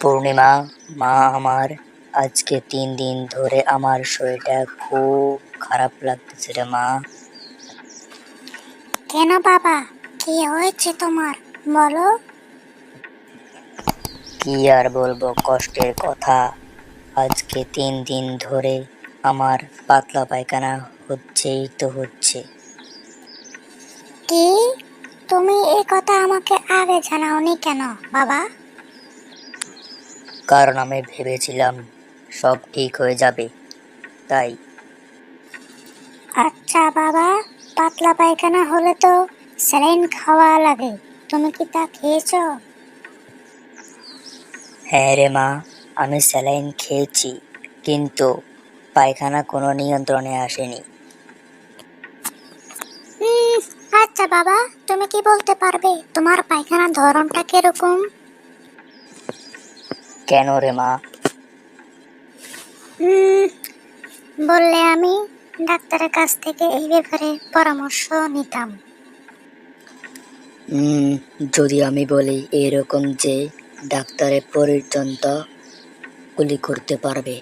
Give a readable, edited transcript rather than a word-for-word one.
পূর্ণিমা, মা আমার, আজকে 3 দিন ধরে আমার শরীরটা খুব খারাপ লাগতেছে রে মা। কেন বাবা, কি হয়েছে তোমার? বলো। কি আর বলবো কষ্টের কথা। আজকে 3 দিন ধরে আমার পাতলা পায়খানা হচ্ছে। কি? তুমি এই কথা আমাকে আগে জানাওনি কেন বাবা? কারণ আমি ভেবেছিলাম সব ঠিক হয়ে যাবে, তাই। আচ্ছা বাবা, পাতলা পায়খানা হলে তো স্যালাইন খাওয়া লাগে, তুমি কি তা খেয়েছো? হ্যাঁ রে মা, আমি স্যালাইন খেয়েছি, কিন্তু পায়খানা কোনো নিয়ন্ত্রণে আসেনি। উম, আচ্ছা বাবা, তুমি কি বলতে পারবে তোমার পায়খানার ধরনটা কিরকম? কেন রে মা? উম, বললে আমি ডাক্তারের কাছ থেকে এই ব্যাপারে পরামর্শ নিতাম। যদি আমি বলি এরকম যে ডাক্তারের পর্যন্ত গুলি করতে পারবে,